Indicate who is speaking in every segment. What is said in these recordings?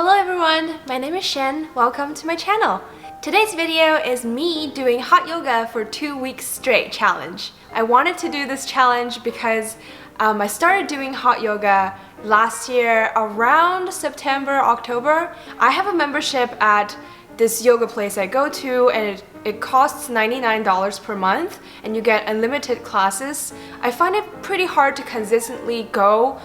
Speaker 1: Hello everyone, my name is Shan. Welcome to my channel. Today's video is me doing hot yoga for 2 weeks straight challenge. I wanted to do this challenge because I started doing hot yoga last year around September, October. I have a membership at this yoga place I go to, and it costs $99 per month and you get unlimited classes. I find it pretty hard to consistently go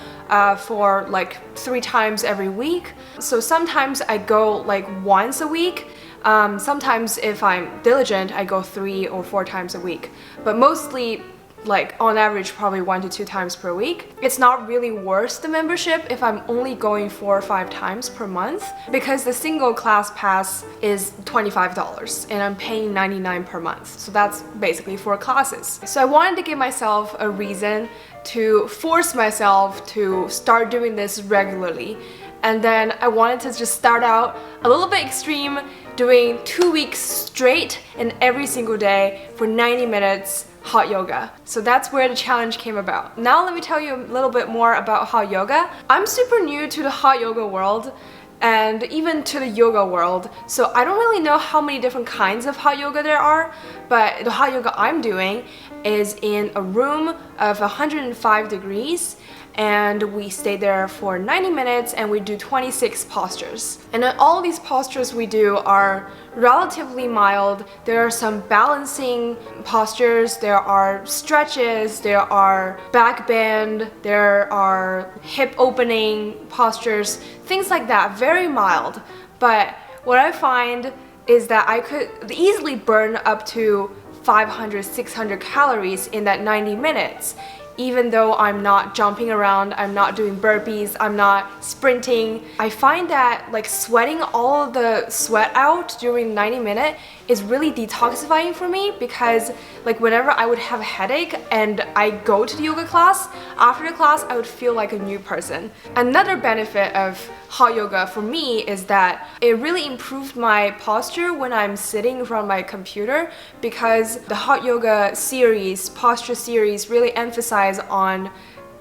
Speaker 1: for like 3 times every week. So sometimes I go like once a week. Sometimes if I'm diligent, I go 3 or 4 times a week. But mostly, like on average, probably 1 to 2 times per week. It's not really worth the membership if I'm only going 4 or 5 times per month, because the single class pass is $25 and I'm paying $99 per month. So that's basically 4 classes. So I wanted to give myself a reason to force myself to start doing this regularly. And then I wanted to just start out a little bit extreme, doing 2 weeks straight and every single day for 90 minutes hot yoga. So that's where the challenge came about. Now let me tell you a little bit more about hot yoga. I'm super new to the hot yoga world and even to the yoga world, so I don't really know how many different kinds of hot yoga there are, but the hot yoga I'm doing is in a room of 105 degrees, and we stay there for 90 minutes and we do 26 postures. And all these postures we do are relatively mild. There are some balancing postures, there are stretches, there are back bend, there are hip opening postures, things like that, very mild. But what I find is that I could easily burn up to 500, 600 calories in that 90 minutes. Even though I'm not jumping around, I'm not doing burpees, I'm not sprinting. I find that like sweating all the sweat out during 90 minutes is really detoxifying for me, because like whenever I would have a headache and I go to the yoga class, after the class I would feel like a new person. Another benefit of hot yoga for me is that it really improved my posture when I'm sitting in front of my computer, because the hot yoga series, posture series, really emphasize on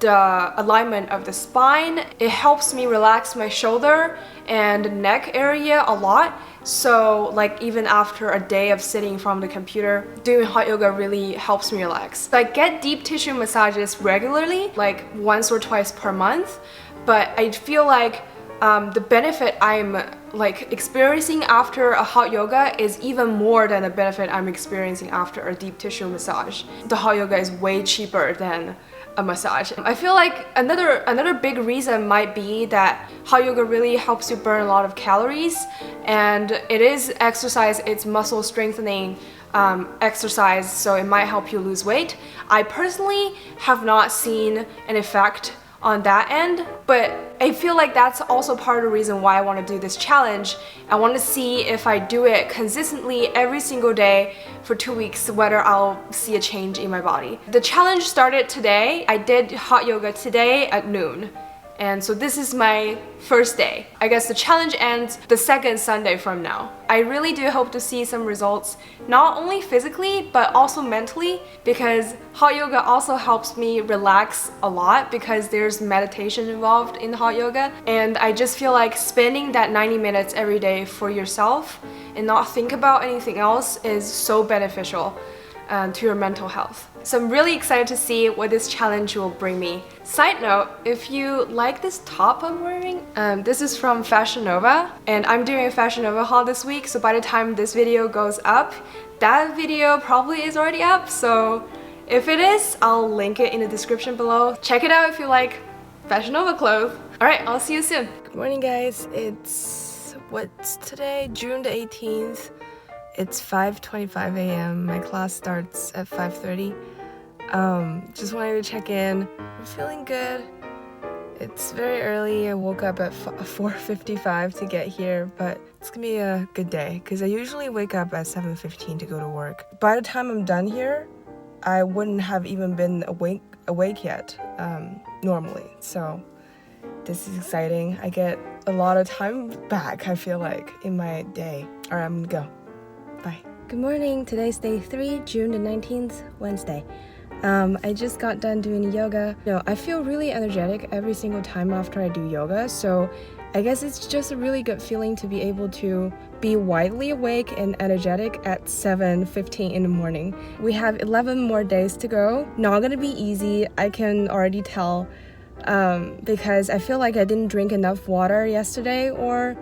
Speaker 1: the alignment of the spine. It helps me relax my shoulder and neck area a lot. So like even after a day of sitting from the computer, doing hot yoga really helps me relax. I get deep tissue massages regularly, like once or twice per month, but I feel like the benefit I'm like experiencing after a hot yoga is even more than the benefit I'm experiencing after a deep tissue massage. The hot yoga is way cheaper than a massage. I feel like another big reason might be that hot yoga really helps you burn a lot of calories, and it is exercise, it's muscle strengthening exercise, so it might help you lose weight. I personally have not seen an effect on that end, but I feel like that's also part of the reason why I want to do this challenge. I want to see if I do it consistently every single day for 2 weeks, whether I'll see a change in my body. The challenge started today. I did hot yoga today at noon. And so this is my first day. I guess the challenge ends the second Sunday from now. I really do hope to see some results, not only physically, but also mentally, because hot yoga also helps me relax a lot, because there's meditation involved in hot yoga. And I just feel like spending that 90 minutes every day for yourself and not think about anything else is so beneficial to your mental health. So I'm really excited to see what this challenge will bring me. Side note, if you like this top I'm wearing, this is from Fashion Nova, and I'm doing a Fashion Nova haul this week, so by the time this video goes up, that video probably is already up, so if it is, I'll link it in the description below. Check it out if you like Fashion Nova clothes. Alright, I'll see you soon. Good morning guys, what's today? June the 18th. It's 5:25 a.m. My class starts at 5:30. Just wanted to check in. I'm feeling good. It's very early. I woke up at 4:55 to get here, but it's gonna be a good day because I usually wake up at 7:15 to go to work. By the time I'm done here, I wouldn't have even been awake yet, normally. So this is exciting. I get a lot of time back, I feel like, in my day. All right, I'm gonna go. Bye. Good morning. Today's day 3, June the 19th, Wednesday. I just got done doing yoga. I feel really energetic every single time after I do yoga, so I guess it's just a really good feeling to be able to be widely awake and energetic at 7:15 in the morning. We have 11 more days to go. Not gonna be easy, I can already tell, because I feel like I didn't drink enough water yesterday or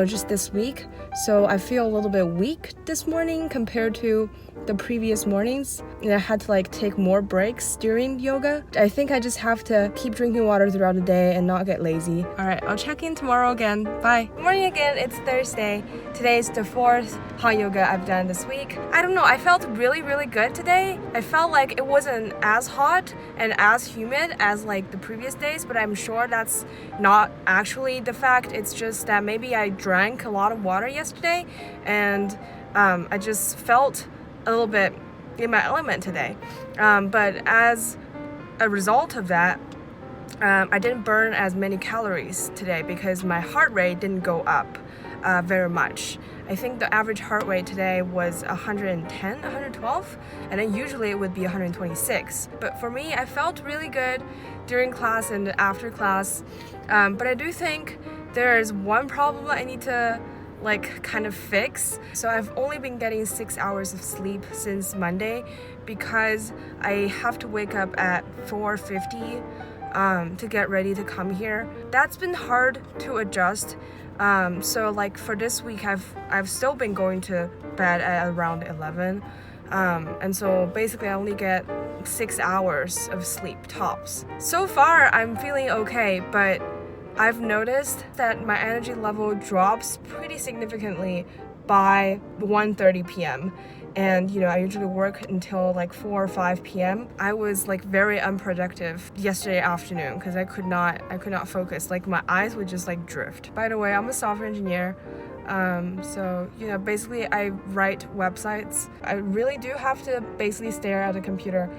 Speaker 1: just this week. So I feel a little bit weak this morning compared to the previous mornings, and I had to take more breaks during yoga. I think I just have to keep drinking water throughout the day and not get lazy. All right, I'll check in tomorrow again. Bye. Good morning again. It's Thursday. Today is the 4th hot yoga I've done this week. I don't know, I felt really good today. I felt like it wasn't as hot and as humid as the previous days, but I'm sure that's not actually the fact. It's just that maybe I drank a lot of water yesterday and I just felt a little bit in my element today. But as a result of that, I didn't burn as many calories today because my heart rate didn't go up very much. I think the average heart rate today was 110, 112, and then usually it would be 126. But for me, I felt really good during class and after class. But I do think there is one problem I need to kind of fix. So I've only been getting 6 hours of sleep since Monday because I have to wake up at 4:50 to get ready to come here. That's been hard to adjust. So for this week, I've still been going to bed at around 11. And so basically I only get 6 hours of sleep tops. So far I'm feeling okay, but I've noticed that my energy level drops pretty significantly by 1:30 p.m. And I usually work until 4 or 5 p.m. I was very unproductive yesterday afternoon because I could not focus. My eyes would just drift. By the way, I'm a software engineer. So basically I write websites. I really do have to basically stare at a computer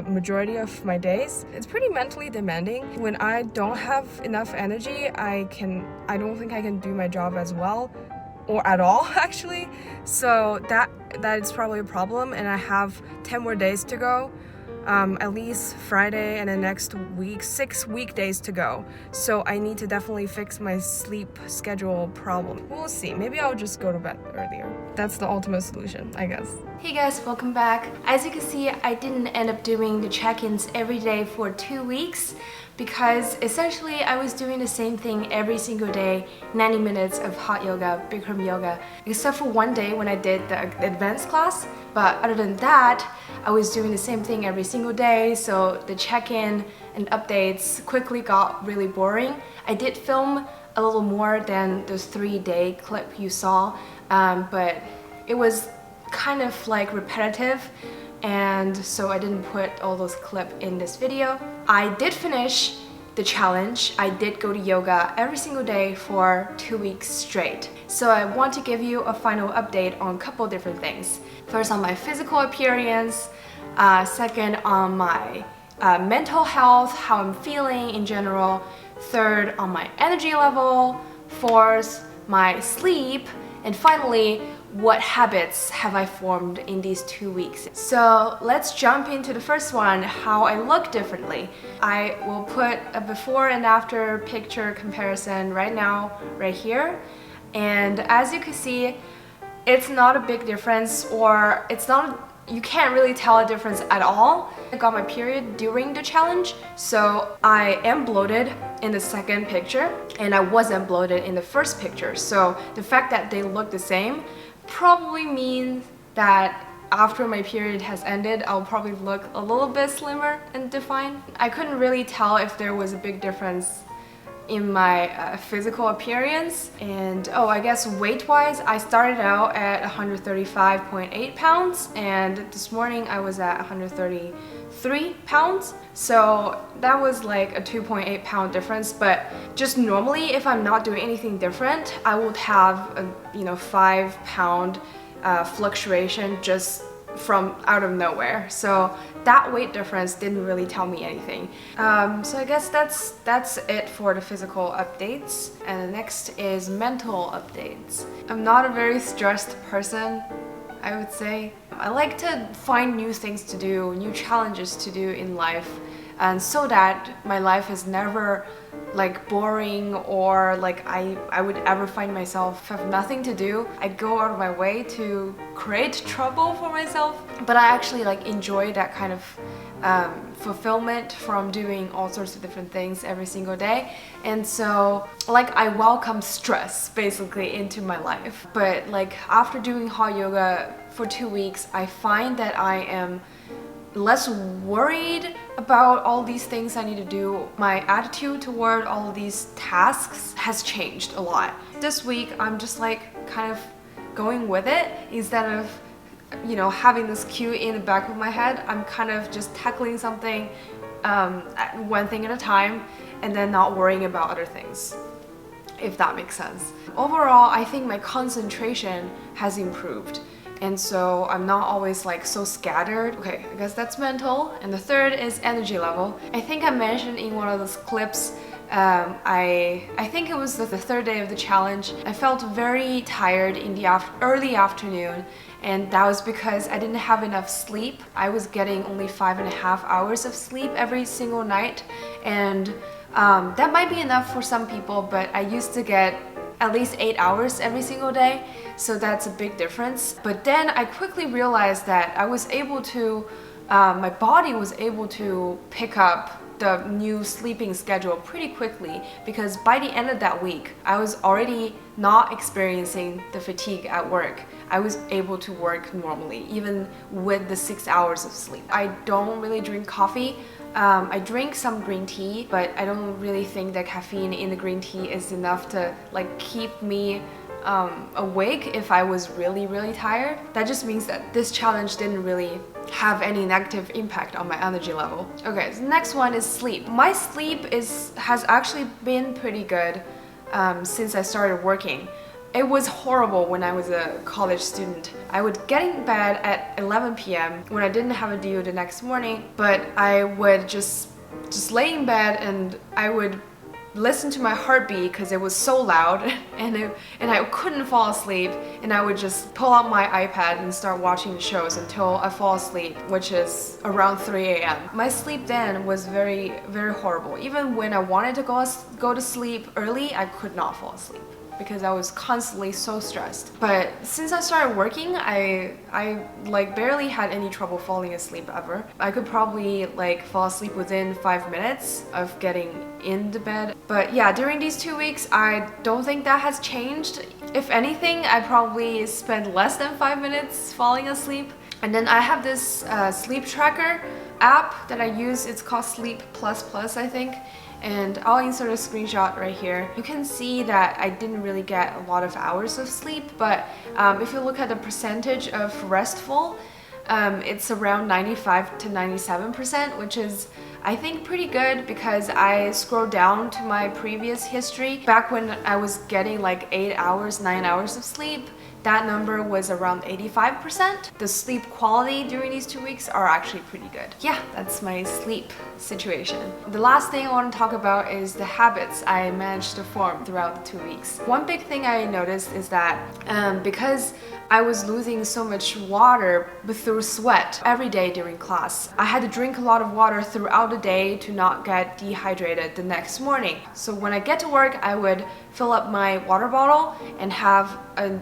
Speaker 1: majority of my days. It's pretty mentally demanding. When I don't have enough energy, I don't think I can do my job as well or at all actually. So that is probably a problem, and I have 10 more days to go. At least Friday and the next week, 6 weekdays to go. So I need to definitely fix my sleep schedule problem. We'll see. Maybe I'll just go to bed earlier. That's the ultimate solution, I guess. Hey guys, welcome back. As you can see, I didn't end up doing the check-ins every day for 2 weeks because essentially I was doing the same thing every single day, 90 minutes of hot yoga, Bikram yoga, except for one day when I did the advanced class. But other than that, I was doing the same thing every single day, so the check-in and updates quickly got really boring. I did film a little more than those 3-day clip you saw, but it was kind of repetitive, and so I didn't put all those clips in this video. I did finish the challenge. I did go to yoga every single day for 2 weeks straight. So I want to give you a final update on a couple different things. First on my physical appearance, second on my mental health, how I'm feeling in general, third on my energy level, fourth my sleep, and finally what habits have I formed in these 2 weeks. So let's jump into the first one, how I look differently. I will put a before and after picture comparison right now, right here. And as you can see, it's not a big difference, or you can't really tell a difference at all. I got my period during the challenge, so I am bloated in the second picture, and I wasn't bloated in the first picture. So the fact that they look the same probably means that after my period has ended, I'll probably look a little bit slimmer and defined. I couldn't really tell if there was a big difference in my physical appearance. And I guess weight-wise, I started out at 135.8 pounds, and this morning I was at 133 pounds. So that was a 2.8 pound difference. But just normally, if I'm not doing anything different, I would have a 5 pound fluctuation just from out of nowhere. So that weight difference didn't really tell me anything. So I guess that's it for the physical updates. And the next is mental updates. I'm not a very stressed person, I would say. I like to find new things to do, new challenges to do in life, and so that my life is never like boring or like I would ever find myself have nothing to do, I'd go out of my way to create trouble for myself. But I actually like enjoy that kind of fulfillment from doing all sorts of different things every single day. And so like I welcome stress basically into my life. But like after doing hot yoga for 2 weeks, I find that I am less worried about all these things I need to do. My attitude toward all of these tasks has changed a lot. This week I'm just like kind of going with it instead of having this cue in the back of my head. I'm kind of just tackling something one thing at a time and then not worrying about other things, if that makes sense. Overall, I think my concentration has improved. And so I'm not always like so scattered. Okay, I guess that's mental. And the third is energy level. I think I mentioned in one of those clips, I think it was the third day of the challenge. I felt very tired in the early afternoon, and that was because I didn't have enough sleep. I was getting only 5.5 hours of sleep every single night, and that might be enough for some people, but I used to get at least 8 hours every single day, so that's a big difference. But then I quickly realized that I was able to, my body was able to pick up the new sleeping schedule pretty quickly, because by the end of that week, I was already not experiencing the fatigue at work. I was able to work normally, even with the 6 hours of sleep. I don't really drink coffee. I drink some green tea, but I don't really think that caffeine in the green tea is enough to like keep me awake if I was really tired. That just means that this challenge didn't really have any negative impact on my energy level. Okay, so the next one is sleep. My sleep has actually been pretty good since I started working. It was horrible when I was a college student. I would get in bed at 11 p.m. when I didn't have a due the next morning, but I would just lay in bed and I would listen to my heartbeat because it was so loud, and I couldn't fall asleep, and I would just pull out my iPad and start watching the shows until I fall asleep, which is around 3 a.m. My sleep then was very horrible. Even when I wanted to go to sleep early, I could not fall asleep because I was constantly so stressed. But since I started working, I like barely had any trouble falling asleep ever. I could probably like fall asleep within 5 minutes of getting into bed. But yeah, during these 2 weeks, I don't think that has changed. If anything, I probably spent less than 5 minutes falling asleep. And then I have this sleep tracker app that I use. It's called Sleep Plus Plus, I think. And I'll insert a screenshot right here. You can see that I didn't really get a lot of hours of sleep, but if you look at the percentage of restful, it's around 95 to 97%, which is, I think, pretty good, because I scrolled down to my previous history. Back when I was getting like 8 hours, 9 hours of sleep, that number was around 85%. The sleep quality during these 2 weeks are actually pretty good. Yeah, that's my sleep situation. The last thing I want to talk about is the habits I managed to form throughout the 2 weeks. One big thing I noticed is that because I was losing so much water through sweat every day during class, I had to drink a lot of water throughout the day to not get dehydrated the next morning. So when I get to work, I would fill up my water bottle and have a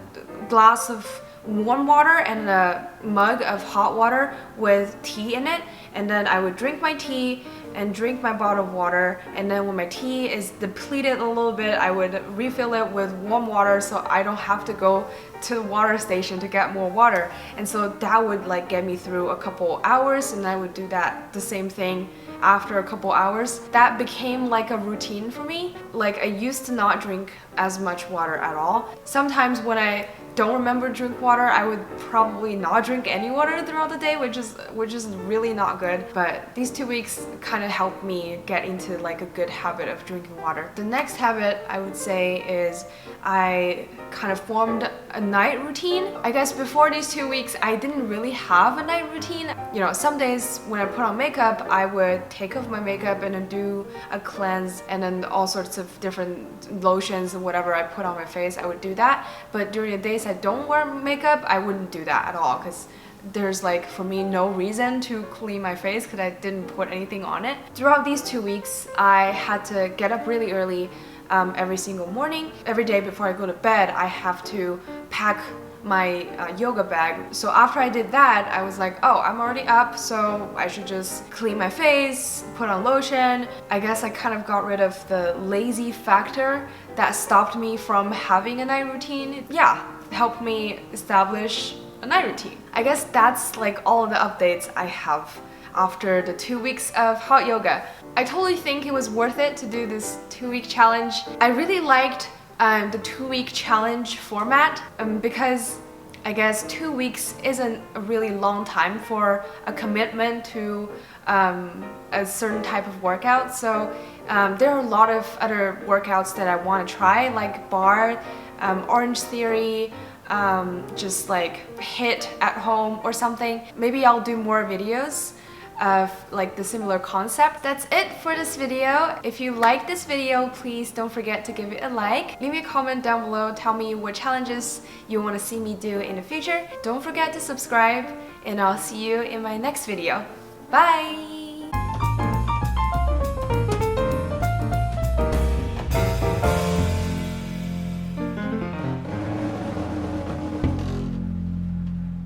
Speaker 1: glass of warm water and a mug of hot water with tea in it, and then I would drink my tea and drink my bottle of water, and then when my tea is depleted a little bit, I would refill it with warm water so I don't have to go to the water station to get more water. And so that would like get me through a couple hours, and I would do the same thing after a couple hours. That became like a routine for me. Like I used to not drink as much water at all. Sometimes when I don't remember to drink water, I would probably not drink any water throughout the day, which is really not good. But these 2 weeks kind of helped me get into like a good habit of drinking water. The next habit I would say is I kind of formed a night routine. I guess before these 2 weeks, I didn't really have a night routine. You know, some days when I put on makeup, I would take off my makeup and then do a cleanse, and then all sorts of different lotions and whatever I put on my face, I would do that. But during the days I don't wear makeup, I wouldn't do that at all, because there's like for me no reason to clean my face because I didn't put anything on it. Throughout these 2 weeks, I had to get up really early every single morning. Every day before I go to bed, I have to pack my yoga bag. So after I did that, I was like, oh, I'm already up, so I should just clean my face, put on lotion. I guess I kind of got rid of the lazy factor that stopped me from having a night routine. Yeah, helped me establish a night routine. I guess that's like all of the updates I have after the 2 weeks of hot yoga. I totally think it was worth it to do this 2-week challenge. I really liked the 2-week challenge format because I guess 2 weeks isn't a really long time for a commitment to a certain type of workout. So there are a lot of other workouts that I want to try, like bar, Orange Theory, just like HIIT at home or something. Maybe I'll do more videos of like the similar concept. That's it for this video. If you like this video, please don't forget to give it a like. Leave me a comment down below, tell me what challenges you want to see me do in the future. Don't forget to subscribe, and I'll see you in my next video. Bye!